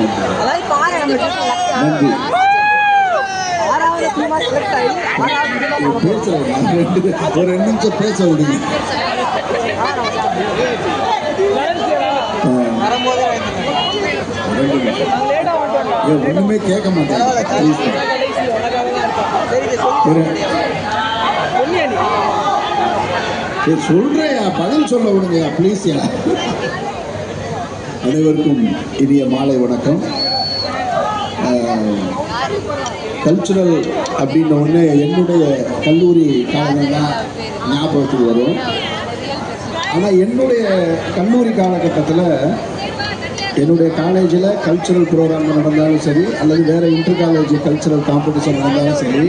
நன்றி. ஒரு 2 நிமிஷம் பேச விடுங்க. ஒண்ணுமே கேட்க மாட்டேன். சொல்றேயா, பதில் சொல்ல விடுங்கயா ப்ளீஸ்யா. அனைவருக்கும் இனிய மாலை வணக்கம். கல்ச்சுரல் அப்படின்ன உடனே என்னுடைய கல்லூரி காலங்கள் தான் ஞாபகத்துக்கு வரும். ஆனால் என்னுடைய கல்லூரி காலகட்டத்தில் என்னுடைய காலேஜில் கல்ச்சுரல் ப்ரோக்ராம் நடந்தாலும் சரி, அல்லது வேறு இன்டர் காலேஜ் கல்ச்சுரல் காம்படிஷன் நடந்தாலும் சரி,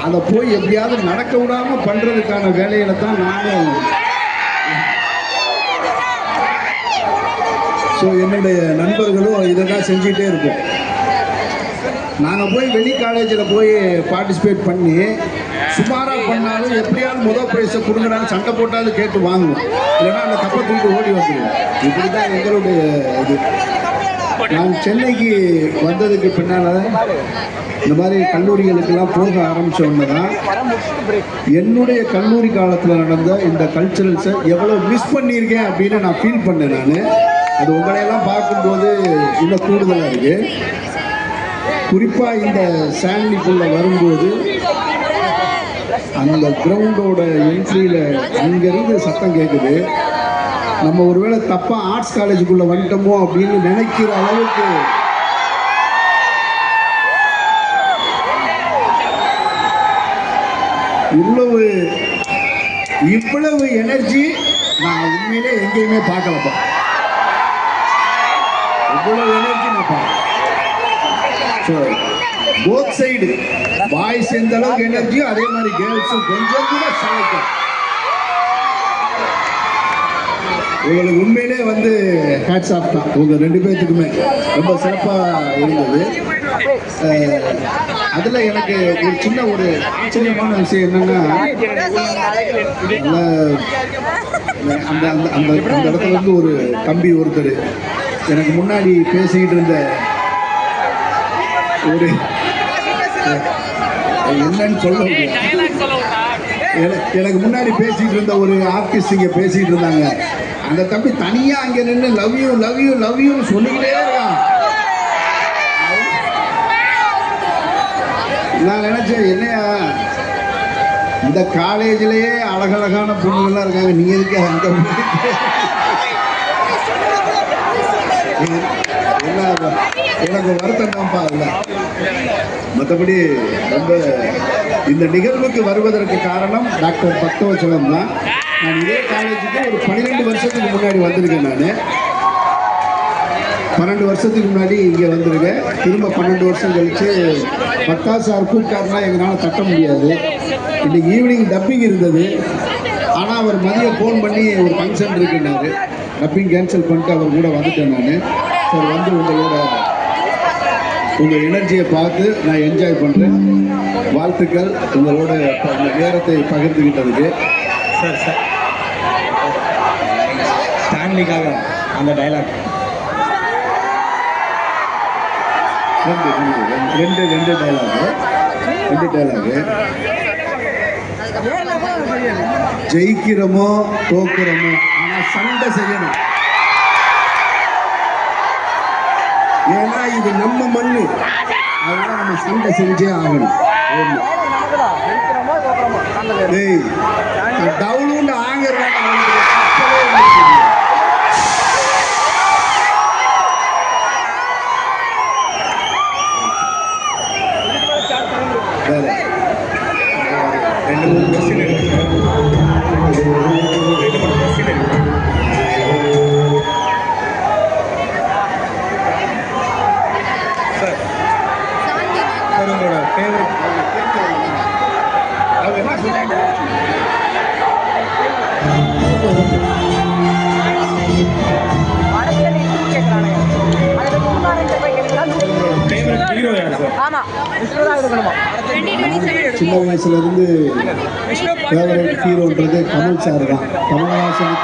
அதை போய் எப்படியாவது நடக்க விடாமல் பண்ணுறதுக்கான வேலையில தான் நானும். ஸோ என்னுடைய நண்பர்களும் இதை தான் செஞ்சிகிட்டே இருப்போம். நாங்கள் போய் வெளி காலேஜில் போய் பார்ட்டிசிபேட் பண்ணி சுமாராக பண்ணாலும் எப்படியாவது முதல் ப்ரைஸை கொடுங்கடான்னு சண்டை போட்டாலும் கேட்டு வாங்குவோம். இல்லைன்னா அந்த கப்பை தூக்கி ஓடி வந்துடுவோம். இப்படி தான் எங்களுடைய இது. நான் சென்னைக்கு வந்ததுக்கு பின்னால் இந்த மாதிரி கல்லூரிகளுக்கெல்லாம் போக ஆரம்பித்தோன்னு தான் என்னுடைய கல்லூரி காலத்தில் நடந்த இந்த கல்ச்சுரல்ஸை எவ்வளோ மிஸ் பண்ணியிருக்கேன் அப்படின்னு நான் ஃபீல் பண்ணேன். நான் அது உங்களையெல்லாம் பார்க்கும்போது இன்னும் கூடுதலாக இருக்குது. குறிப்பாக இந்த சாண்ட்லிக்குள்ளே வரும்போது அந்த கிரவுண்டோட என்ட்ரியில் அங்கேருந்து சத்தம் கேட்குது. நம்ம ஒருவேளை தப்பாக ஆர்ட்ஸ் காலேஜுக்குள்ளே வந்துட்டோமோ அப்படின்னு நினைக்கிற அளவுக்கு இவ்வளவு எனர்ஜி நான் உண்மையிலே எங்கேயுமே பார்க்கலப்பா. இவ்வளவு எனர்ஜி நான் பார்க்கல. போத் சைடு பாய்ஸ் எந்த அளவுக்கு எனர்ஜியோ அதே மாதிரி கேர்ள்ஸும் கொஞ்சம் கூட சமைக்கும். உங்களுக்கு உண்மையிலே வந்து ஹேட்ஸ் ஆஃப் தான். உங்க 2 பேர்த்துக்குமே ரொம்ப சிறப்பாக இருந்தது. அதில் எனக்கு ஒரு சின்ன ஒரு ஆச்சரியமான விஷயம் என்னன்னா, அந்த அந்த அந்த இடத்துல இருந்து ஒரு தம்பி ஒருத்தர் எனக்கு முன்னாடி பேசிக்கிட்டு இருந்த ஒரு என்னன்னு சொல்ல எனக்கு முன்னாடி பேசிட்டு இருந்த ஒரு ஆர்டிஸ்ட் இங்க பேசிட்டு இருந்தாங்க. அந்த தம்பி தனியா அங்க நின்று லவ் யூ லவ் யூ லவ் யூன்னு சொல்லிக்கிட்டே இருக்கான். நான் நினைச்சேன், என்னையா இந்த காலேஜ்லயே அழகழகான பொண்ணுகள்லாம் இருக்காங்க, நீங்க எதுக்கு அங்க எனக்கு வருத்தம் தான்ப்பா. இல்லை மற்றபடி ரொம்ப இந்த நிகழ்வுக்கு வருவதற்கு காரணம் டாக்டர் பக்தவச்சலம் தான். நான் இதே காலேஜுக்கு ஒரு 12 வருஷத்துக்கு முன்னாடி வந்திருக்கேன். நான் 12 வருஷத்துக்கு முன்னாடி இங்கே வந்திருக்கேன். திரும்ப 12 வருஷம் கழிச்சு பக்தா சார் கூப்பிட்டாருன்னா எங்களால் தட்ட முடியாது. இன்னைக்கு ஈவினிங் டப்பிங் இருந்தது. ஆனால் அவர் மதியம் ஃபோன் பண்ணி ஒரு ஃபங்க்ஷன் இருக்குன்னாரு. டப்பிங் கேன்சல் பண்ணிட்டு அவர் கூட வந்துட்டேன். நான் சார் வந்து உங்கள் எனர்ஜியை பார்த்து நான் என்ஜாய் பண்ணுறேன். வாழ்த்துக்கள் உங்களோட நேரத்தை பகிர்ந்துக்கிட்டதுக்கு. சார் சார் ஸ்டான்லிக்காக அந்த டைலாக் ரெண்டு டைலாகு. ஜெயிக்கிறோமோ தோக்குறோமோ ஆனால் சண்டை செய்யணும். ஏன்னா இது நம்ம மண்ணு, அதனால நம்ம சண்டை செஞ்சே ஆகணும். டவுன் ஆங்கிறத வேற 2-3 கொஸ்டின் இருக்கு. உங்களோட ஃபேவரட் அவங்க என்ன சொன்னாங்க? சின்ன வயசுல இருந்து ஃபேவரட் ஹீரோன்றது கமல் சார் தான். கமல்ஹாசன்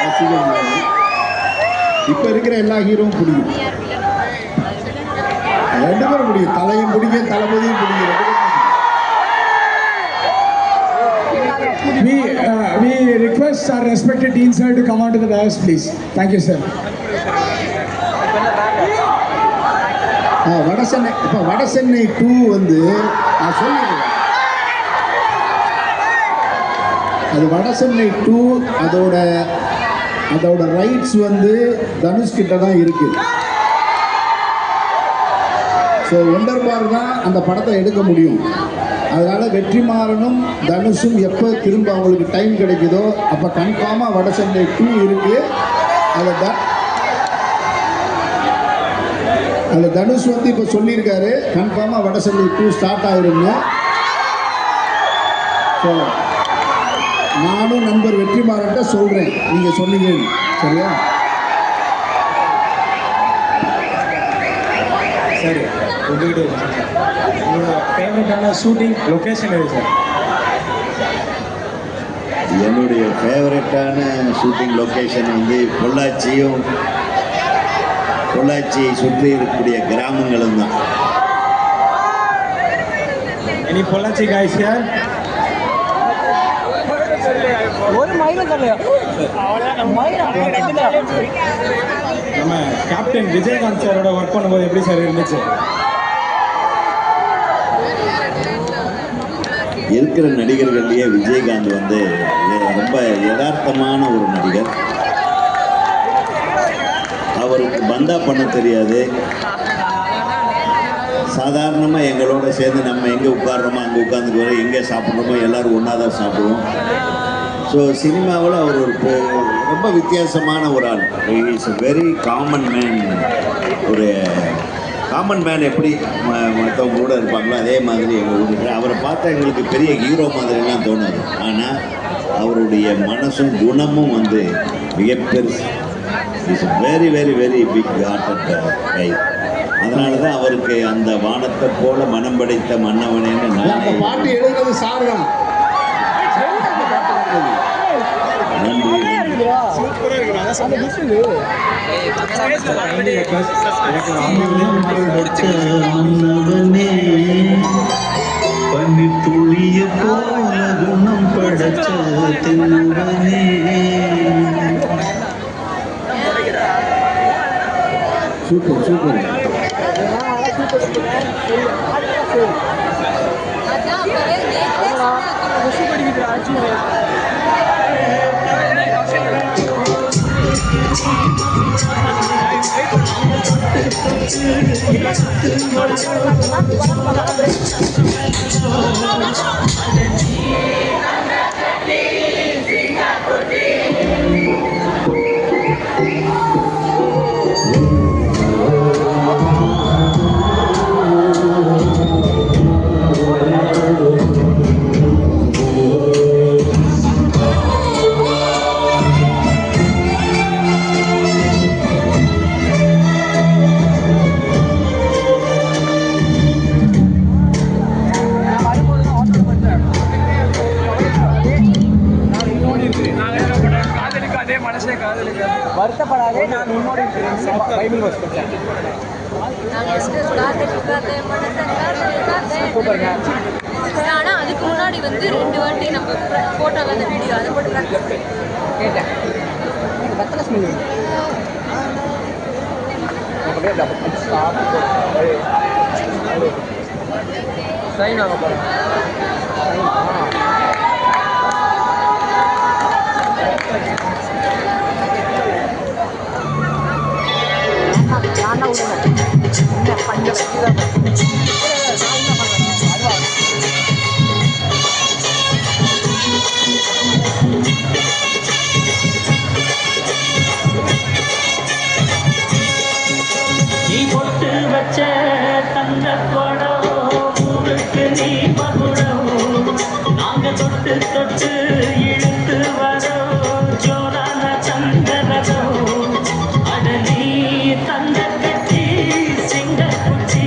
ரசிகர். இப்போ இருக்கிற எல்லா ஹீரோவும் பிடிக்கும். ரெண்டு பேரும் பிடிக்கும். தலையும் பிடிக்கும், தளபதியும் பிடிக்கும். We request our respected dean sir to come on to the dais, please. Thank you, sir. Vadachennai இப்போ வடசென்னை 2 வந்து நான் சொல்லிடுறேன். அது வடசென்னை 2 அதோட ரைட்ஸ் வந்து தனுஷ் கிட்ட தான் இருக்கு. ஸோ ஒண்டர்பார் தான் அந்த படத்தை எடுக்க முடியும். அதனால வெற்றிமாறனும் தனுஷும் எப்போ திரும்ப அவங்களுக்கு டைம் கிடைக்குதோ அப்போ கன்ஃபார்மாக வடசென்னை 2 இருக்கு. அதில் தனுஷ் வந்து இப்போ சொல்லியிருக்காரு கன்ஃபார்மாக வடசென்னை 2 ஸ்டார்ட் ஆகிருங்க. ஸோ நானும் நண்பர் வெற்றிமாறன்ட்ட சொல்கிறேன், நீங்கள் சொன்னீங்க சரியா? சரி, உங்கள்கிட்ட உங்களோட ஃபேவரட்டான ஷூட்டிங் லொக்கேஷன் எது சார்? என்னுடைய ஃபேவரட்டான ஷூட்டிங் லொக்கேஷன் வந்து பொள்ளாச்சியை சுற்றி இருக்கக்கூடிய கிராமங்களும் தான். Any Pollachi guys here? நம்ம கேப்டன் விஜயகாந்த் சாரோட ஒர்க் பண்ணும்போது எப்படி சார் இருந்துச்சு? இருக்கிற நடிகர்கள்லேயே விஜயகாந்த் வந்து ரொம்ப யதார்த்தமான ஒரு நடிகர். அவருக்கு பந்தா பண்ண தெரியாது. சாதாரணமாக எங்களோட சேர்ந்து நம்ம எங்கே உட்காடுறோமோ அங்கே உட்காந்துக்குவோம், எங்கே சாப்பிட்றோமோ எல்லோரும் ஒன்றா தான் சாப்பிடுவோம். ஸோ சினிமாவில் அவர் ரொம்ப வித்தியாசமான ஒரு ஆள். Is a very common man. ஒரு காமன் மேன் எப்படி மற்றவங்க கூட இருப்பாங்களோ அதே மாதிரி எங்கள் வீட்டுக்கு அவரை பார்த்தா எங்களுக்கு பெரிய ஹீரோ மாதிரிலாம் தோணாது. ஆனால் அவருடைய மனசும் குணமும் வந்து மிகப்பெருசு. Is very very very big hearted guy. அதனால தான் அவருக்கு அந்த வானத்தை போல மனம் படைத்த மன்னவனேன்னு அந்த பாட்டு எழுதுறது சார் தான். நன்றி. பனி துளிய போல குணம் படைச்ச தென்னவனே. Super super. வருத்தப்படாதே, நான் உன்னோட பைபிள் வர்ஸ் படிச்சேன். ஆனா அதுக்கு முன்னாடி வந்து 2 வாட்டி நம்ம போட்டோல அந்த வீடியோ அதை போட்டு கேட்டேன். பத்தல ஸ்மெல் சைன் ஆக போகிறேன். நீ பொட்டு வச்ச தங்க படம் ஊருக்கு நீ மகுடம். நாங்க தொட்டு தொட்டு இழுத்து வரோம் ஜோரான சந்தரதம். அட நீ தந்த கட்டி சிங்க குச்சி.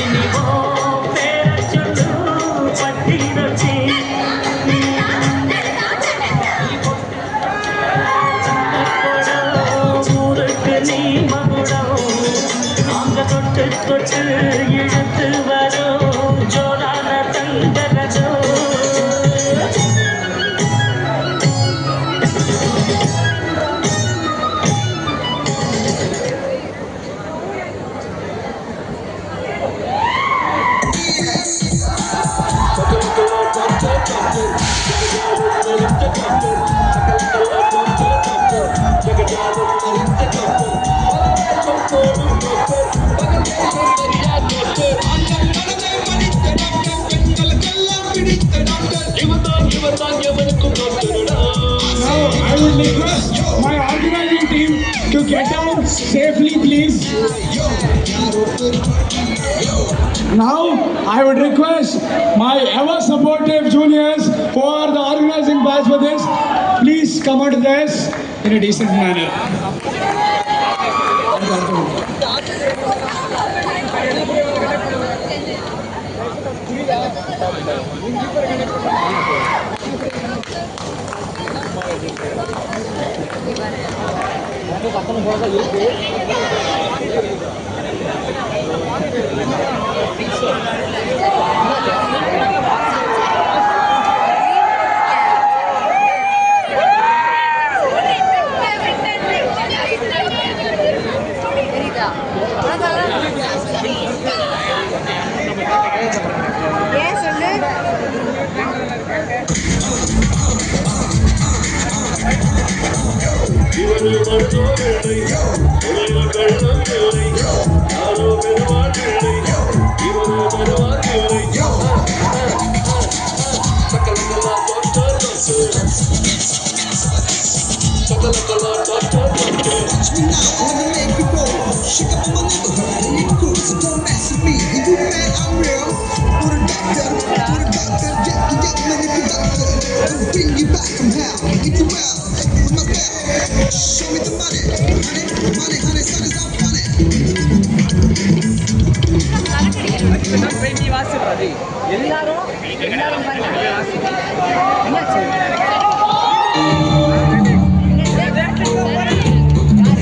இனிவோ பேர சொல்லு பட்டி நொச்சி. நீ பொட்டு தொட்டு இழுத்து வரும் ஜோரான தங்கரதோ Now, I would request my organizing team to get down safely, please. Now, I would request my ever supportive juniors who are the organizing batch for this, please come out of this in a decent manner. தெரியுதா ஏன் சொல்லு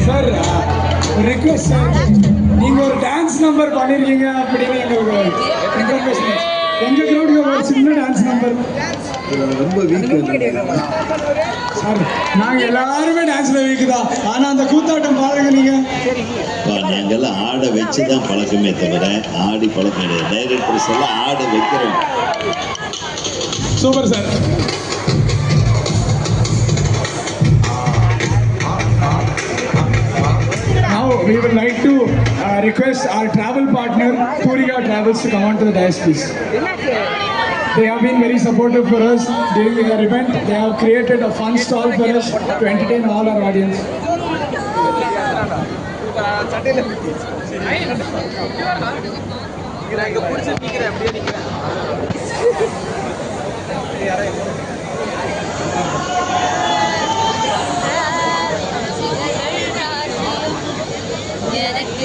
Sir, request sir, நீங்க ஒரு dance number பண்ணிருக்கீங்க அப்படின்னு எங்களுக்கு information. எங்க கிரௌடுக்கு ஒரு சின்ன டான்ஸ் நம்பர். ரொம்ப வீக் சார், நாங்க எல்லாருமே டான்ஸ்ல வீக் தான். ஆனா அந்த கூத்தாட்டம் பாருங்க நீங்க. நாங்கெல்லாம் ஆட வச்சு தான் பழக்கமே தவிர ஆடி பழக்கம் கிடையாது. டைரக்டர்ஸ் எல்லாம் ஆட வைக்கிறோம். Super sir. Now we would like to request our travel partner Puriga Travels to come on to the dais, please. They have been very supportive for us during our event. They have created a fun stall for us to entertain all our audience. எனக்கு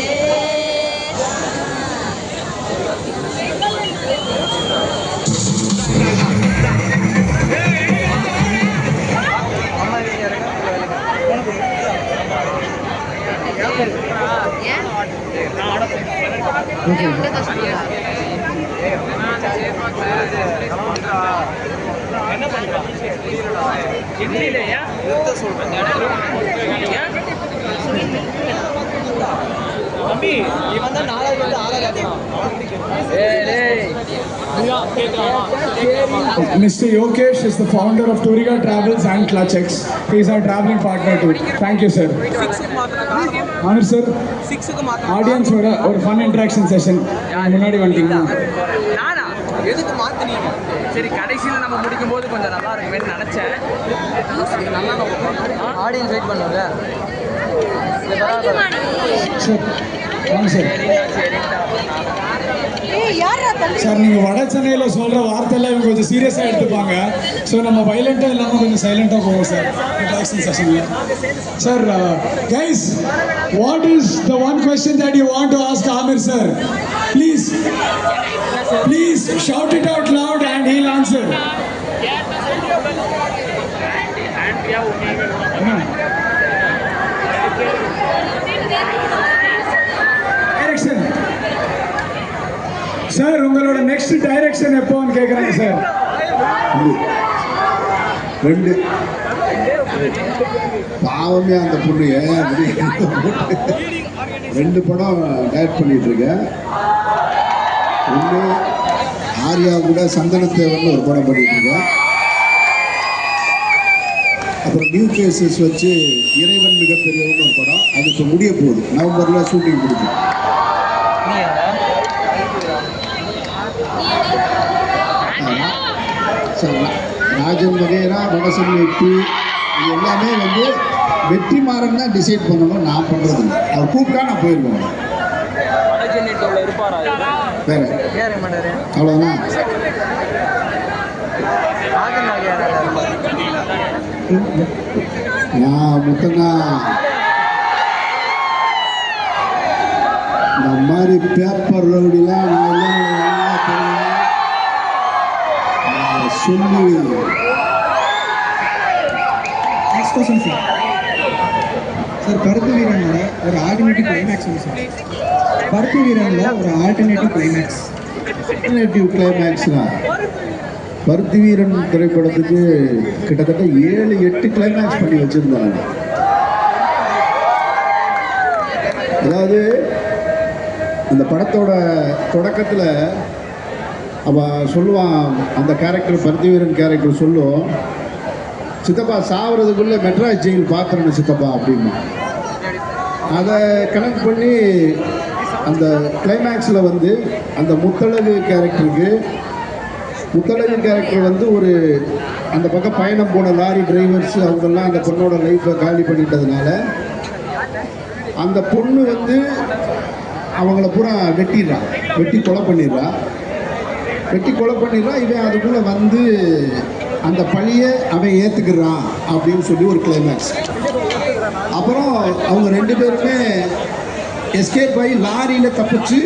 Mr. Yokesh is the founder of Turiga Travels and Clutchex. He is our traveling partner too. Thank you, sir. Anur sir, audience ஒரு fun interaction session. முன்னாடி வந்துட்டீங்க. நானா எதுக்கு மாத்துனீங்க? சரி கடைசியில் நம்ம முடிக்கும் போது கொஞ்சம் நல்லா இருக்குன்னு நினைச்சேன். நல்லா ஆடியன்ஸ் வெயிட் பண்ணுங்க. சார், வாங்க சார். ஏய் யாரா தம்பி சார், நீங்கள் வட சென்னையில் சொல்கிற வார்த்தையெல்லாம் இவங்க கொஞ்சம் சீரியஸாக எடுத்துப்பாங்க. ஸோ நம்ம வைலண்ட்டாக இல்லாமல் கொஞ்சம் சைலண்ட்டாக போவோம் சார் இன்ட்ராக்ஷன் செஷனில். Sir, guys, what is the one question that you want to ask Aamir sir? Please shout it out loud and he'll answer. Direction. Sir உங்களோட நெக்ஸ்ட் டைரக்ஷன் எப்போன்னு கேட்குறாங்க சார். ரெண்டு பாவமே அந்த பொண்ணு ரெண்டு படம் டைரக்ட் பண்ணிட்டு இருக்கேன். ஒன்று ஆர்யா கூட சந்தனத்தேவன் ஒரு படம் பண்ணிட்டு இருக்கேன். அப்புறம் நியூ கேசஸ் வச்சு இறைவன் மிகப்பெரியவன் ஒரு படம், அது இப்போ முடிய போகுது. நவம்பரில் ஷூட்டிங் முடிக்கும். ராஜன் வகைரா வடசன் வெற்றி இது எல்லாமே வந்து வெற்றிமாறன் தான் டிசைட் பண்ணணும், நான் பண்ணுறது இல்லை. அவர் கூப்பிட்டா நான் போயிருவேன். வேற அவ்வளோதான். நான் மட்டும்தான் இந்த மாதிரி பேப்பர் ரவுடிலாம் நான் எல்லாம் சொல்லி. Next question sir. சார் பருப்பு வீரனில் ஒரு ஆல்டர்னேட்டிவ் கிளைமேக்ஸ் சார். பருப்பு வீரனில் ஒரு ஆல்டர்னேட்டிவ் கிளைமேக்ஸ். ஆல்டர்னேட்டிவ் கிளைமேக்ஸ்னா பருத்தி வீரன் திரைப்படத்துக்கு கிட்டத்தட்ட 7-8 கிளைமேக்ஸ் பண்ணி வச்சிருந்தாங்க. அதாவது அந்த படத்தோட தொடக்கத்தில் அவன் சொல்லுவான், அந்த கேரக்டர் பருத்தி வீரன் கேரக்டர் சொல்லும், சித்தப்பா சாவறதுக்குள்ளே மெட்ராஸ் ஜெயில் பார்த்துறேன்னு சித்தப்பா அப்படின்னா. அதை கனெக்ட் பண்ணி அந்த கிளைமேக்ஸில் வந்து அந்த முத்தழகு கேரக்டர் வந்து ஒரு அந்த பக்கம் பயணம் போன லாரி டிரைவர்ஸ் அவங்கெல்லாம் அந்த பொண்ணோட லைஃப்பை காலி பண்ணிட்டதுனால அந்த பொண்ணு வந்து அவங்கள பூரா வெட்டி கொலை பண்ணிடுறான். இவன் அதுக்குள்ளே வந்து அந்த பழியை அவன் ஏற்றுக்கிறான் அப்படின்னு சொல்லி ஒரு கிளைமேக்ஸ். அப்புறம் அவங்க 2 பேருமே எஸ்கேப் ஆகி லாரியில் தப்பிச்சு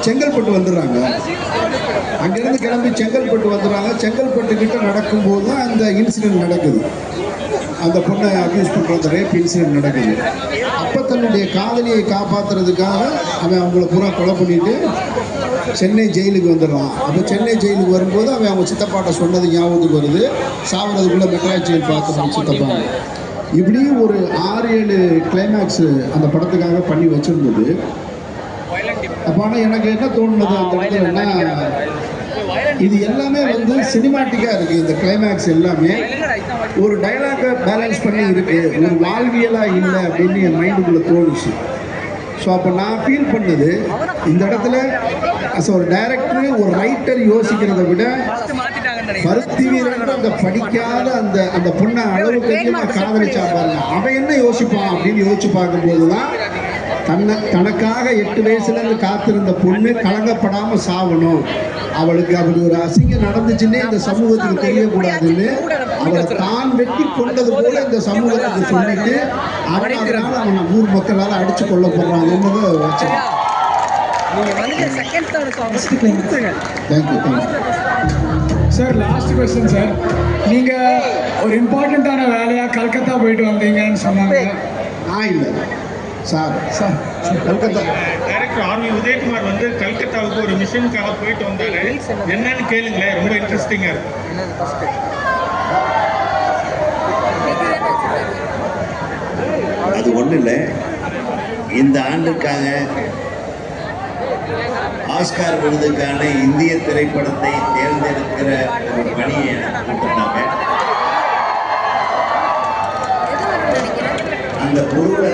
செங்கல்பட்டு வந்துடுறாங்க. அங்கேருந்து கிளம்பி செங்கல்பட்டு வந்துடுறாங்க. செங்கல்பட்டுக்கிட்ட நடக்கும்போது தான் அந்த இன்சிடென்ட் நடக்குது. அந்த பொண்ணை அப்யூஸ் பண்ணுற அந்த ரேப் இன்சிடென்ட் நடக்குது. அப்போ தன்னுடைய காதலியை காப்பாற்றுறதுக்காக அவன் அவங்கள பூரா கொலை பண்ணிட்டு சென்னை ஜெயிலுக்கு வந்துடுறான். அப்போ சென்னை ஜெயிலுக்கு வரும்போது அவன் அவங்க சித்தப்பாட்ட சொன்னது ஞாபகத்துக்கு வருது, சாவறதுக்குள்ளே மெட்ராஸ் ஜெயில் பார்க்கணும் சித்தப்பா. இப்படி ஒரு 6-7 கிளைமேக்ஸு அந்த படத்துக்காக பண்ணி வச்சுருந்தது. அப்போ ஆனால் எனக்கு என்ன தோணுனது அந்த இடத்துலன்னா, இது எல்லாமே வந்து சினிமாட்டிக்காக இருக்குது. இந்த கிளைமேக்ஸ் எல்லாமே ஒரு டைலாகை பேலன்ஸ் பண்ணி இருக்குது, ஒரு வாழ்வியலாக இல்லை அப்படின்னு என் மைண்டுக்குள்ளே தோணுச்சு. ஸோ அப்போ நான் ஃபீல் பண்ணது, இந்த இடத்துல அஸ் ஒரு டைரக்டர் ஒரு ரைட்டர் யோசிக்கிறத விட பருத்தி வீரன் அந்த படிக்காத அந்த பொண்ணை அளவுக்கு அதிகமாக காதலிச்சா பாருங்க, அவன் என்ன யோசிப்பான் அப்படின்னு யோசிச்சு பார்க்கும்போது தான் தனக்காக 8 வயசுலேருந்து காத்திருந்த பொண்ணு கலங்கப்படாமல் சாவணும், அவளுக்கு அப்படி ஒரு அசிங்கம் நடந்துச்சுன்னே இந்த சமூகத்துக்கு தெரியக்கூடாதுன்னு அவளை தான் வெட்டி கொண்டது போல இந்த சமூகத்துக்கு சொல்லிட்டு அதனால அவனை ஊர் மக்களால் அடிச்சு கொல்லப்படுறான் என்பதை வச்சேன். Thank you. Sir last question sir. நீங்கள் ஒரு இம்பார்ட்டண்ட்டான வேலையாக கல்கத்தா போயிட்டு வந்தீங்கன்னு சொன்னாங்க. நான் இல்லை sir Calcutta director R V Udhayakumar வந்து கல்கத்தாவுக்கு ஒரு மிஷனுக்காக போயிட்டு வந்தாரு. என்னன்னு கேளுங்களேன், ரொம்ப இன்ட்ரெஸ்டிங்காக இருக்கும். அது ஒன்றும் இல்லை, இந்த ஆண்டுக்காக ஆஸ்கார் விருதுக்கான இந்திய திரைப்படத்தை தேர்ந்தெடுக்கிற ஒரு பணியை கொடுத்துட்டாங்க. அந்த பொருளை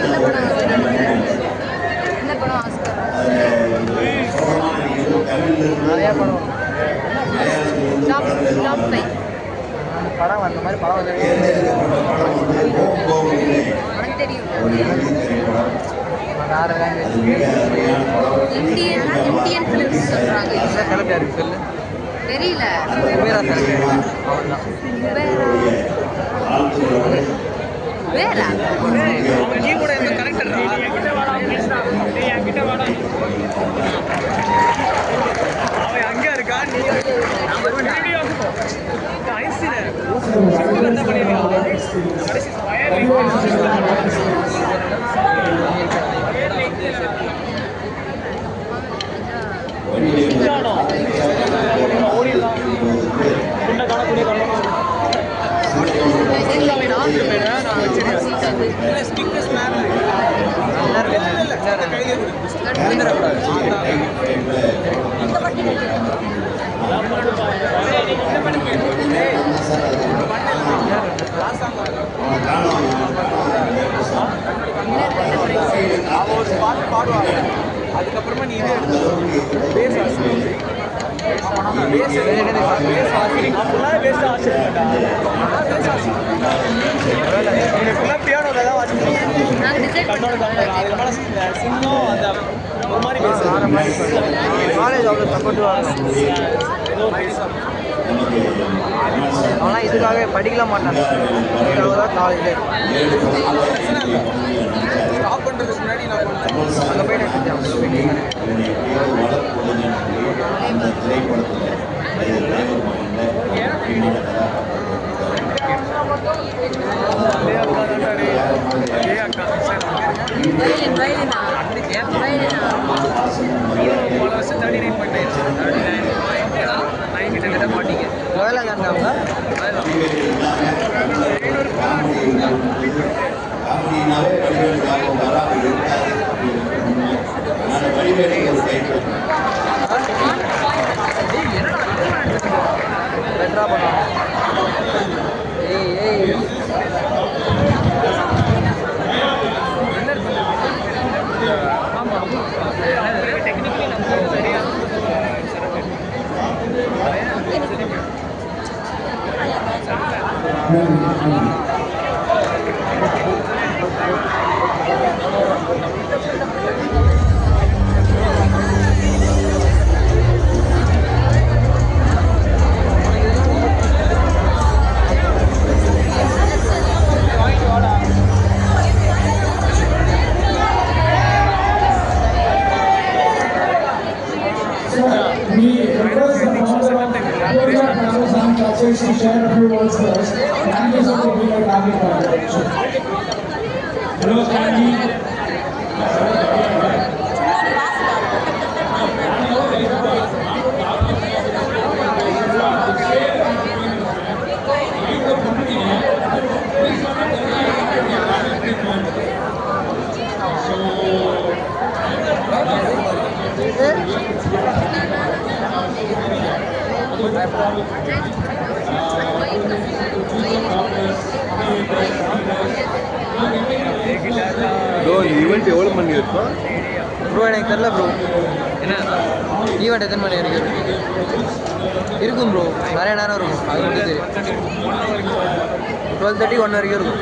படம் அந்த மாதிரி படம் வந்து இந்தியன் ஃபிலிம்ஸ் சொல்றாங்க. தெரியல. வேற நீ கூட இந்த கரெக்டரா அவன் அங்க இருக்கா, நீ வீடியோ ஐசில என்ன பண்ணிருக்காங்க கடைசி ஒரு பாட்டு பாடுவாங்க அதுக்கப்புறமா நீ இது காலேஜ் அவ்வளோ சப்போர்ட்டுவாங்க அவனால் இதுக்காக படிக்கல மாட்டாங்க தான் காலேஜ் ஸ்டாப் பண்ணுறதுக்கு முன்னாடி நான் அங்கே போயிட்டு பெட்டரா பண்ணுவோம் ஏய் டெக்னிக்கலி நம்ம சரியா to share a few words first. Thank you so much for being a family partner. Hello, Kanji. Bro event எவ்வளோ மணி இருக்கும் ப்ரோ எனக்கு தெரியல ப்ரோ என்ன ஈவெண்ட் எத்தனை மணி வரைக்கும் இருக்கும் ப்ரோ நிறைய நேரம் இருக்கும் அது மட்டும் தெரியும் 12:30 1 வரைக்கும் இருக்கும்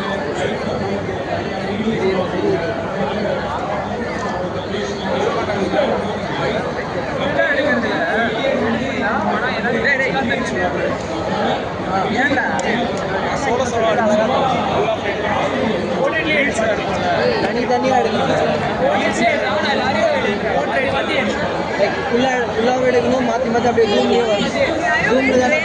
தனியாக ஃபுல்லாக எடுக்கணும் மாற்றி மாற்றி அப்படியே ரூம்லேயே ரூமில் தானே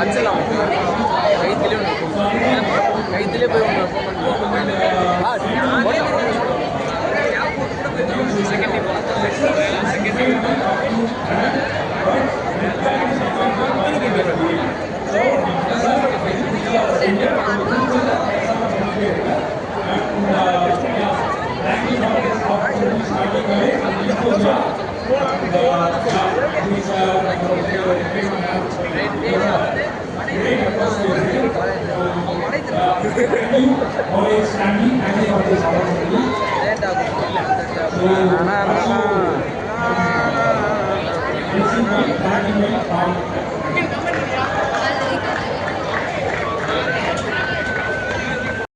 அச்சலாம் கைத்திலே போய் லேட் ஆகும்